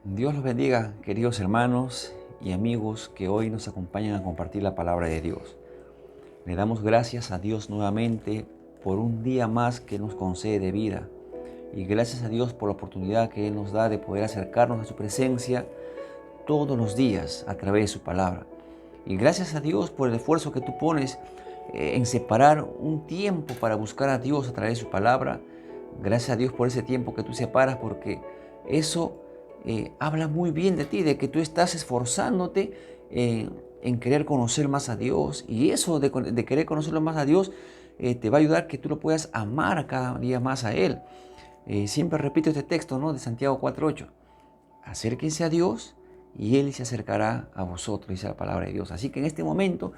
Dios los bendiga, queridos hermanos y amigos que hoy nos acompañan a compartir la palabra de Dios. Le damos gracias a Dios nuevamente por un día más que nos concede de vida. Y gracias a Dios por la oportunidad que Él nos da de poder acercarnos a su presencia todos los días a través de su palabra. Y gracias a Dios por el esfuerzo que tú pones en separar un tiempo para buscar a Dios a través de su palabra. Gracias a Dios por ese tiempo que tú separas, porque eso habla muy bien de ti, de que tú estás esforzándote en querer conocer más a Dios. Y eso de querer conocerlo más a Dios te va a ayudar que tú lo puedas amar cada día más a Él. Siempre repito este texto, ¿no? De Santiago 4:8. Acérquense a Dios y Él se acercará a vosotros, dice la palabra de Dios. Así que en este momento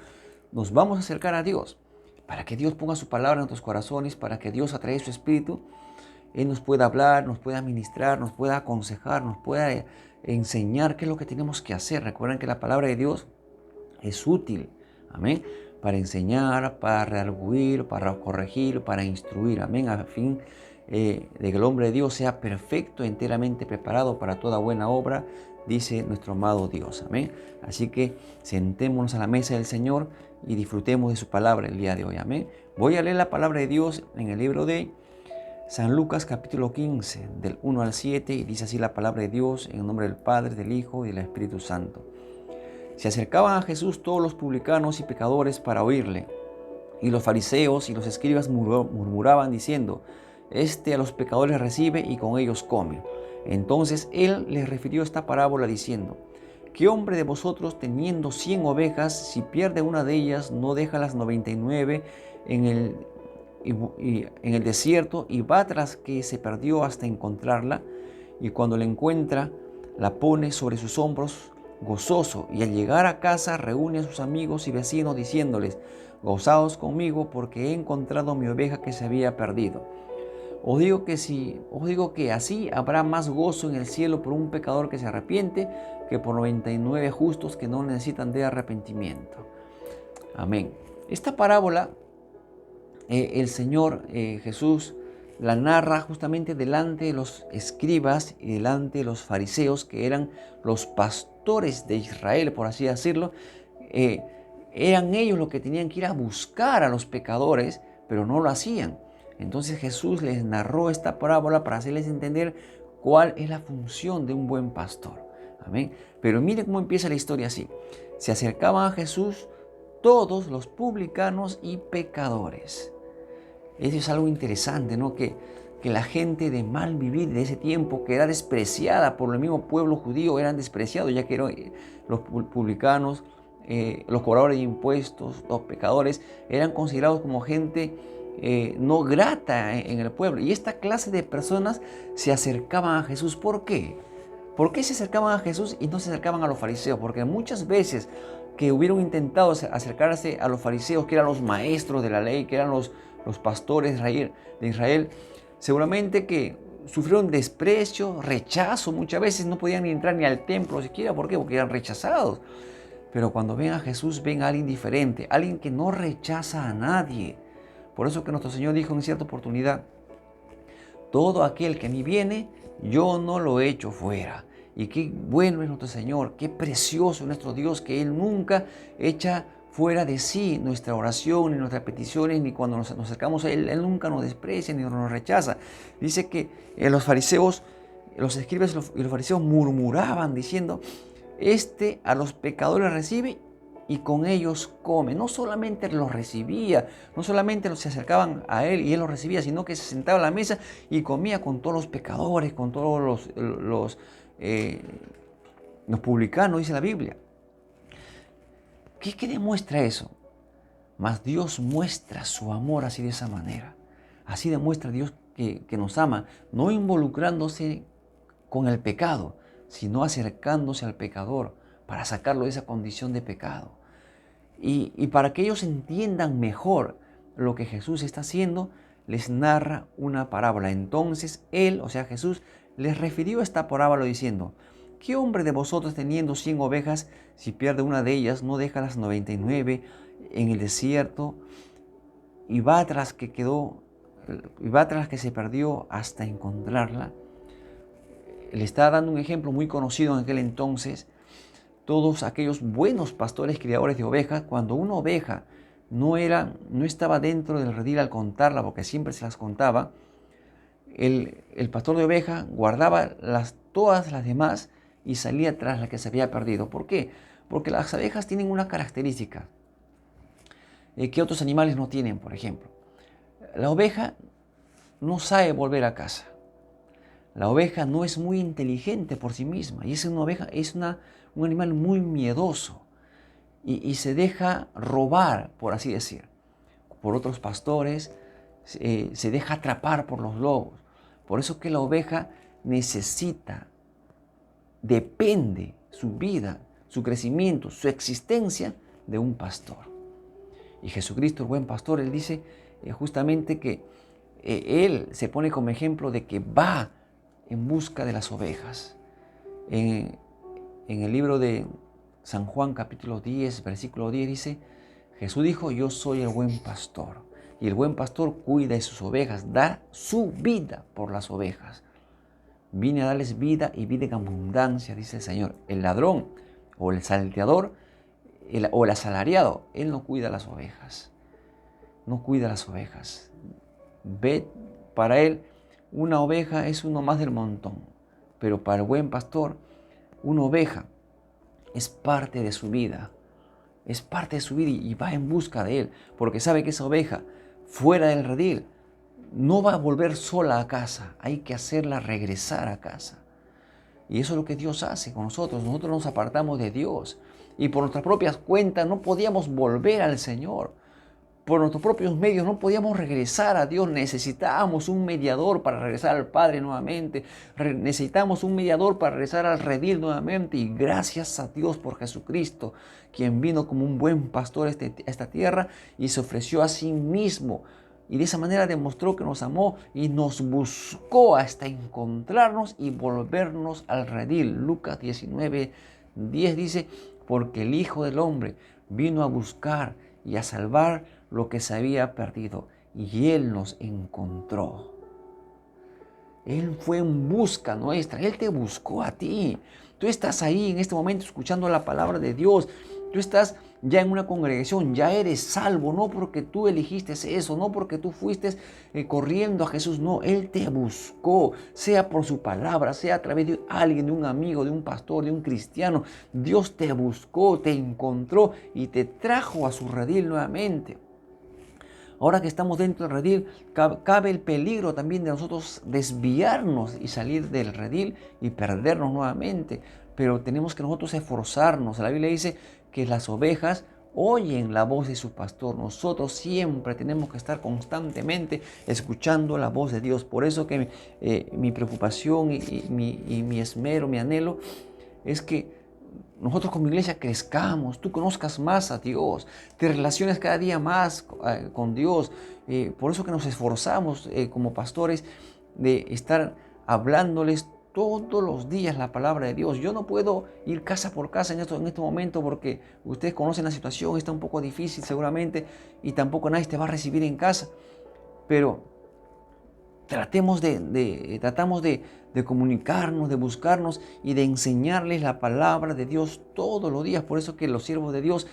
nos vamos a acercar a Dios para que Dios ponga su palabra en nuestros corazones, para que Dios a través de su Espíritu, Él nos pueda hablar, nos pueda ministrar, nos pueda aconsejar, nos pueda enseñar qué es lo que tenemos que hacer. Recuerden que la palabra de Dios es útil, amén, para enseñar, para redarguir, para corregir, para instruir, amén, a fin de que el hombre de Dios sea perfecto, enteramente preparado para toda buena obra, dice nuestro amado Dios, amén. Así que sentémonos a la mesa del Señor y disfrutemos de su palabra el día de hoy, amén. Voy a leer la palabra de Dios en el libro de San Lucas capítulo 15, del 1 al 7, y dice así la palabra de Dios en el nombre del Padre, del Hijo y del Espíritu Santo. Se acercaban a Jesús todos los publicanos y pecadores para oírle, y los fariseos y los escribas murmuraban diciendo: Este a los pecadores recibe y con ellos come. Entonces él les refirió esta parábola diciendo: ¿Qué hombre de vosotros, teniendo 100 ovejas, si pierde una de ellas, no deja las 99 en el desierto y va tras que se perdió hasta encontrarla? Y cuando la encuentra, la pone sobre sus hombros gozoso, y al llegar a casa reúne a sus amigos y vecinos diciéndoles: Gozaos conmigo, porque he encontrado mi oveja que se había perdido. Os digo que así habrá más gozo en el cielo por un pecador que se arrepiente que por 99 justos que no necesitan de arrepentimiento. Amén. Esta parábola el Señor Jesús la narra justamente delante de los escribas y delante de los fariseos, que eran los pastores de Israel, por así decirlo. Eh, Eran ellos los que tenían que ir a buscar a los pecadores, pero no lo hacían. Entonces Jesús les narró esta parábola para hacerles entender cuál es la función de un buen pastor. Amén. Pero miren cómo empieza la historia así. Se acercaban a Jesús todos los publicanos y pecadores. Eso es algo interesante, ¿no? Que la gente de mal vivir de ese tiempo, que era despreciada por el mismo pueblo judío, eran despreciados, ya que los publicanos, los cobradores de impuestos, los pecadores, eran considerados como gente no grata en el pueblo. Y esta clase de personas se acercaban a Jesús. ¿Por qué? ¿Por qué se acercaban a Jesús y no se acercaban a los fariseos? Porque muchas veces que hubieron intentado acercarse a los fariseos, que eran los maestros de la ley, que eran los pastores de Israel, seguramente que sufrieron desprecio, rechazo. Muchas veces no podían ni entrar ni al templo siquiera. ¿Por qué? Porque eran rechazados. Pero cuando ven a Jesús, ven a alguien diferente, alguien que no rechaza a nadie. Por eso que nuestro Señor dijo en cierta oportunidad: todo aquel que a mí viene, yo no lo echo fuera. Y qué bueno es nuestro Señor, qué precioso es nuestro Dios, que Él nunca echa fuera de sí nuestra oración, ni nuestras peticiones, ni cuando nos acercamos a Él, Él nunca nos desprecia ni nos rechaza. Dice que los fariseos, los escribas y los fariseos murmuraban diciendo: Este a los pecadores recibe y con ellos come. No solamente los recibía, no solamente se acercaban a Él y Él los recibía, sino que se sentaba a la mesa y comía con todos los pecadores, con todos eh, los publicanos, dice la Biblia. ¿Qué demuestra eso? Mas Dios muestra su amor así de esa manera. Así demuestra Dios que nos ama, no involucrándose con el pecado, sino acercándose al pecador para sacarlo de esa condición de pecado. Y para que ellos entiendan mejor lo que Jesús está haciendo, les narra una parábola. Entonces Él, o sea Jesús, les refirió esta parábola diciendo: ¿Qué hombre de vosotros, teniendo 100 ovejas, si pierde una de ellas, no deja las 99 en el desierto y va tras que se perdió hasta encontrarla? le está dando un ejemplo muy conocido en aquel entonces. Todos aquellos buenos pastores criadores de ovejas, cuando una oveja no estaba dentro del redil al contarla, porque siempre se las contaba, el pastor de oveja guardaba todas las demás y salía tras la que se había perdido. ¿Por qué? Porque las abejas tienen una característica que otros animales no tienen, por ejemplo. La oveja no sabe volver a casa. La oveja no es muy inteligente por sí misma y un animal muy miedoso y se deja robar, por así decir, por otros pastores, se deja atrapar por los lobos. Por eso que la oveja depende su vida, su crecimiento, su existencia de un pastor. Y Jesucristo, el buen pastor, Él dice justamente que Él se pone como ejemplo de que va en busca de las ovejas. En el libro de San Juan capítulo 10, versículo 10 dice, Jesús dijo, yo soy el buen pastor. Y el buen pastor cuida de sus ovejas, da su vida por las ovejas. Vine a darles vida y vida en abundancia, dice el Señor. El ladrón o el salteador o el asalariado, él no cuida las ovejas. No cuida las ovejas. Para él, una oveja es uno más del montón. Pero para el buen pastor, una oveja es parte de su vida. Es parte de su vida y va en busca de él. Porque sabe que esa oveja, fuera del redil, no va a volver sola a casa. Hay que hacerla regresar a casa. Y eso es lo que Dios hace con nosotros. Nosotros nos apartamos de Dios. Y por nuestras propias cuentas no podíamos volver al Señor. Por nuestros propios medios no podíamos regresar a Dios. Necesitábamos un mediador para regresar al Padre nuevamente. Necesitamos un mediador para regresar al redil nuevamente. Y gracias a Dios por Jesucristo, quien vino como un buen pastor a esta tierra y se ofreció a sí mismo. Y de esa manera demostró que nos amó y nos buscó hasta encontrarnos y volvernos al redil. Lucas 19:10 dice, porque el Hijo del Hombre vino a buscar y a salvar lo que se había perdido. Y Él nos encontró. Él fue en busca nuestra. Él te buscó a ti. Tú estás ahí en este momento escuchando la palabra de Dios. Tú estás ya en una congregación, ya eres salvo, no porque tú elegiste eso, no porque tú fuiste corriendo a Jesús, no, Él te buscó, sea por su palabra, sea a través de alguien, de un amigo, de un pastor, de un cristiano. Dios te buscó, te encontró y te trajo a su redil nuevamente. Ahora que estamos dentro del redil, cabe el peligro también de nosotros desviarnos y salir del redil y perdernos nuevamente. Pero tenemos que nosotros esforzarnos. La Biblia dice que las ovejas oyen la voz de su pastor. Nosotros siempre tenemos que estar constantemente escuchando la voz de Dios. Por eso que mi preocupación y mi esmero, mi anhelo es que nosotros como iglesia crezcamos, tú conozcas más a Dios, te relaciones cada día más con Dios. Por eso que nos esforzamos como pastores de estar hablándoles todos los días la palabra de Dios. Yo no puedo ir casa por casa en este momento porque ustedes conocen la situación, está un poco difícil seguramente y tampoco nadie te va a recibir en casa. Pero tratamos de comunicarnos, de buscarnos y de enseñarles la palabra de Dios todos los días. Por eso que los siervos de Dios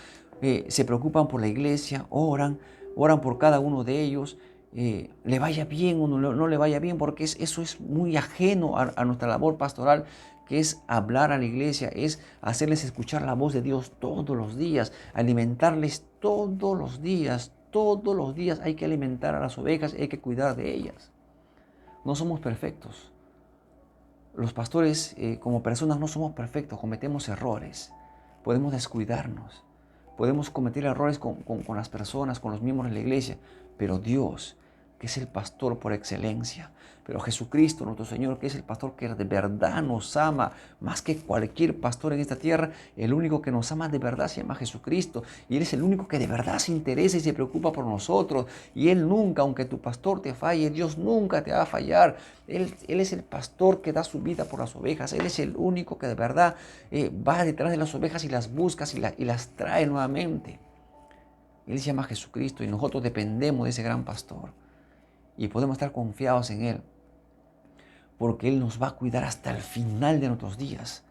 se preocupan por la iglesia, oran por cada uno de ellos. Le vaya bien o no le vaya bien, porque eso es muy ajeno a nuestra labor pastoral, que es hablar a la iglesia, es hacerles escuchar la voz de Dios todos los días, alimentarles todos los días. Todos los días hay que alimentar a las ovejas, hay que cuidar de ellas. No somos perfectos. Los pastores como personas no somos perfectos, cometemos errores, podemos descuidarnos, podemos cometer errores con las personas, con los miembros de la iglesia, pero Dios, que es el pastor por excelencia, pero Jesucristo, nuestro Señor, que es el pastor que de verdad nos ama más que cualquier pastor en esta tierra, el único que nos ama de verdad se llama Jesucristo y Él es el único que de verdad se interesa y se preocupa por nosotros y Él nunca, aunque tu pastor te falle, Dios nunca te va a fallar. Él es el pastor que da su vida por las ovejas, Él es el único que de verdad va detrás de las ovejas y las busca y las trae nuevamente. Él se llama Jesucristo y nosotros dependemos de ese gran pastor y podemos estar confiados en Él. porque Él nos va a cuidar hasta el final de nuestros días.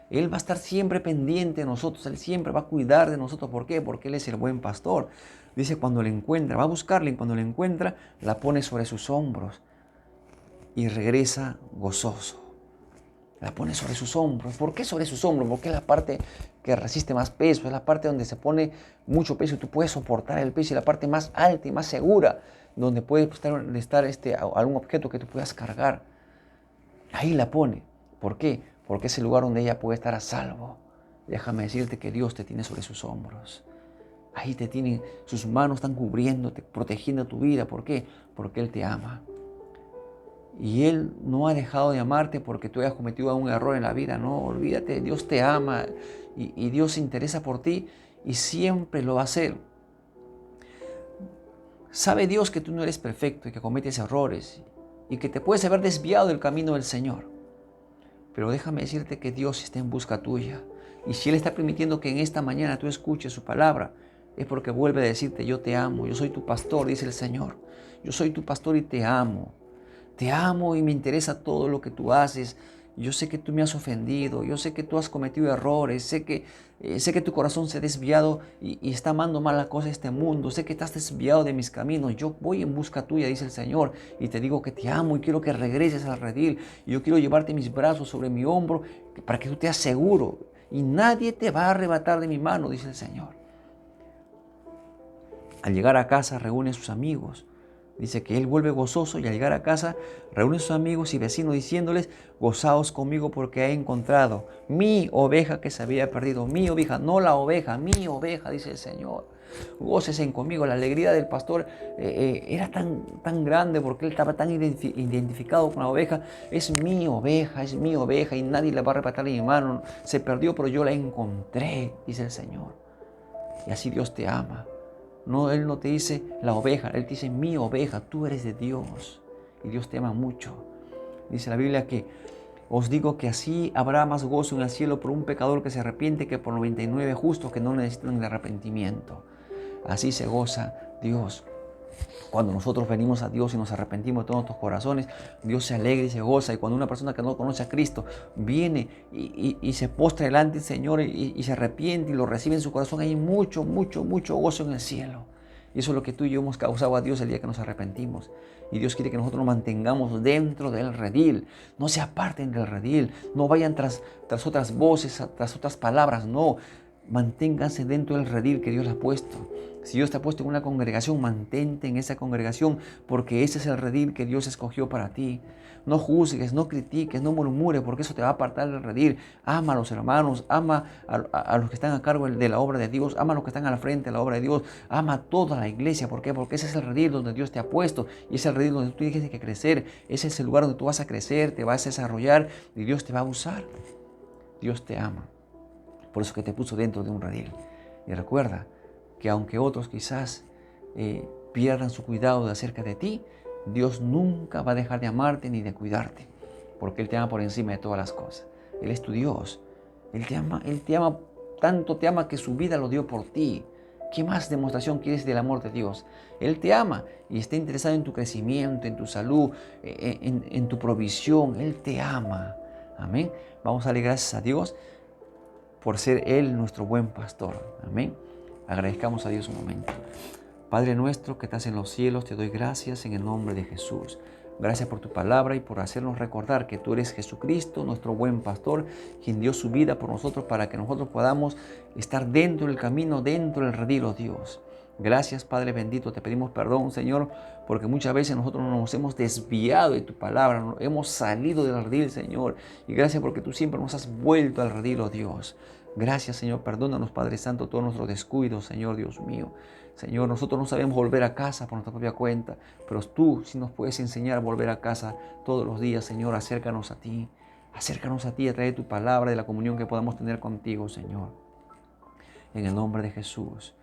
Él va a estar siempre pendiente de nosotros, Él siempre va a cuidar de nosotros. ¿Por qué? Porque Él es el buen pastor. Dice, cuando le encuentra, va a buscarla y cuando la encuentra, la pone sobre sus hombros y regresa gozoso. La pone sobre sus hombros. ¿Por qué sobre sus hombros? Porque es la parte que resiste más peso, es la parte donde se pone mucho peso y tú puedes soportar el peso, y la parte más alta y más segura, donde puede estar algún objeto que tú puedas cargar. Ahí la pone. ¿Por qué? Porque es el lugar donde ella puede estar a salvo. Déjame decirte que Dios te tiene sobre sus hombros. Ahí te tiene, sus manos están cubriéndote, protegiendo tu vida. ¿Por qué? Porque Él te ama. Y Él no ha dejado de amarte porque tú hayas cometido un error en la vida. No, olvídate, Dios te ama y Dios se interesa por ti y siempre lo va a hacer. Sabe Dios que tú no eres perfecto y que cometes errores y que te puedes haber desviado del camino del Señor. Pero déjame decirte que Dios está en busca tuya. Y si Él está permitiendo que en esta mañana tú escuches su palabra, es porque vuelve a decirte, yo te amo, yo soy tu pastor, dice el Señor. Yo soy tu pastor y te amo. Te amo y me interesa todo lo que tú haces. Yo sé que tú me has ofendido, yo sé que tú has cometido errores, sé que tu corazón se ha desviado y está amando mala cosa este mundo, sé que estás desviado de mis caminos. Yo voy en busca tuya, dice el Señor, y te digo que te amo y quiero que regreses al redil. Y yo quiero llevarte mis brazos sobre mi hombro para que tú te seguro y nadie te va a arrebatar de mi mano, dice el Señor. Al llegar a casa reúne a sus amigos. Dice que él vuelve gozoso y al llegar a casa reúne a sus amigos y vecinos diciéndoles, gozaos conmigo porque he encontrado mi oveja que se había perdido. Mi oveja, no la oveja, mi oveja, dice el Señor. Gócesen conmigo. La alegría del pastor era tan grande porque él estaba tan identificado con la oveja. Es mi oveja y nadie la va a arrebatar de mi mano. Se perdió, pero yo la encontré, dice el Señor. Y así Dios te ama. No, Él no te dice la oveja, Él te dice mi oveja, tú eres de Dios y Dios te ama mucho. Dice la Biblia que os digo que así habrá más gozo en el cielo por un pecador que se arrepiente que por 99 justos que no necesitan el arrepentimiento. Así se goza Dios. Cuando nosotros venimos a Dios y nos arrepentimos de todos nuestros corazones, Dios se alegra y se goza. Y cuando una persona que no conoce a Cristo viene y se postra delante del Señor y se arrepiente y lo recibe en su corazón, hay mucho gozo en el cielo. Y eso es lo que tú y yo hemos causado a Dios el día que nos arrepentimos. Y Dios quiere que nosotros nos mantengamos dentro del redil. No se aparten del redil. No vayan tras otras voces, tras otras palabras. No. Manténganse dentro del redil que Dios les ha puesto. Si Dios te ha puesto en una congregación, mantente en esa congregación porque ese es el redil que Dios escogió para ti. No juzgues, no critiques, no murmures porque eso te va a apartar del redil. Ama a los hermanos, ama a los que están a cargo de la obra de Dios, ama a los que están al frente de la obra de Dios, ama a toda la iglesia. ¿Por qué? Porque ese es el redil donde Dios te ha puesto y es el redil donde tú tienes que crecer. Ese es el lugar donde tú vas a crecer, te vas a desarrollar y Dios te va a usar. Dios te ama. Por eso que te puso dentro de un redil. Y recuerda que aunque otros quizás pierdan su cuidado de acerca de ti, Dios nunca va a dejar de amarte ni de cuidarte, porque Él te ama por encima de todas las cosas. Él es tu Dios. Él te ama, tanto te ama que su vida lo dio por ti. ¿Qué más demostración quieres del amor de Dios? Él te ama y está interesado en tu crecimiento, en tu salud, en tu provisión. Él te ama. Amén. Vamos a darle gracias a Dios por ser Él nuestro buen pastor. Amén. Agradezcamos a Dios un momento. Padre nuestro que estás en los cielos, te doy gracias en el nombre de Jesús. Gracias por tu palabra y por hacernos recordar que tú eres Jesucristo, nuestro buen pastor, quien dio su vida por nosotros para que nosotros podamos estar dentro del camino, dentro del redil, oh Dios. Gracias, Padre bendito. Te pedimos perdón, Señor, porque muchas veces nosotros nos hemos desviado de tu palabra, hemos salido del redil, Señor. Y gracias porque tú siempre nos has vuelto al redil, oh Dios. Gracias, Señor. Perdónanos, Padre Santo, todos nuestros descuidos, Señor Dios mío. Señor, nosotros no sabemos volver a casa por nuestra propia cuenta, pero tú sí nos puedes enseñar a volver a casa todos los días, Señor. Acércanos a ti. Acércanos a ti a través de tu palabra, de la comunión que podamos tener contigo, Señor. En el nombre de Jesús.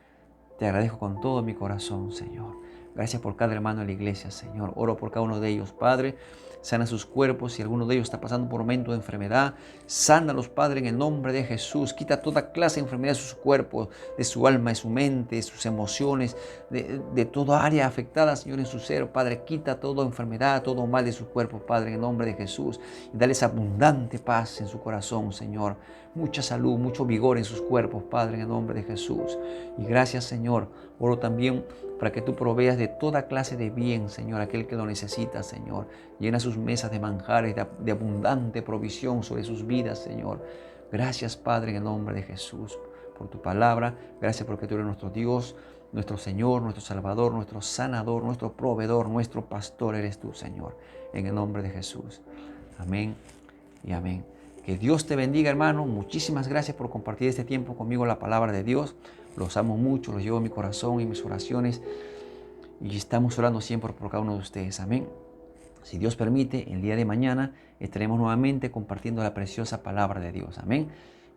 Te agradezco con todo mi corazón, Señor. Gracias por cada hermano de la iglesia, Señor. Oro por cada uno de ellos, Padre. Sana sus cuerpos. Si alguno de ellos está pasando por un momento de enfermedad, sánalos, Padre, en el nombre de Jesús. Quita toda clase de enfermedad de sus cuerpos, de su alma, de su mente, de sus emociones, de toda área afectada, Señor, en su ser. Padre, quita toda enfermedad, todo mal de su cuerpo, Padre, en el nombre de Jesús. Y dales abundante paz en su corazón, Señor. Mucha salud, mucho vigor en sus cuerpos, Padre, en el nombre de Jesús. Y gracias, Señor. Oro también para que tú proveas de toda clase de bien, Señor, aquel que lo necesita, Señor. Llena sus mesas de manjares, de abundante provisión sobre sus vidas, Señor. Gracias, Padre, en el nombre de Jesús, por tu palabra. Gracias porque tú eres nuestro Dios, nuestro Señor, nuestro Salvador, nuestro sanador, nuestro proveedor, nuestro pastor eres tú, Señor. En el nombre de Jesús. Amén y amén. Que Dios te bendiga, hermano. Muchísimas gracias por compartir este tiempo conmigo la palabra de Dios. Los amo mucho, los llevo en mi corazón y mis oraciones. Y estamos orando siempre por cada uno de ustedes. Amén. Si Dios permite, el día de mañana estaremos nuevamente compartiendo la preciosa palabra de Dios. Amén.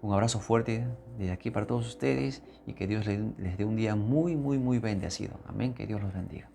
Un abrazo fuerte desde aquí para todos ustedes y que Dios les dé un día muy, muy, muy bendecido. Amén. Que Dios los bendiga.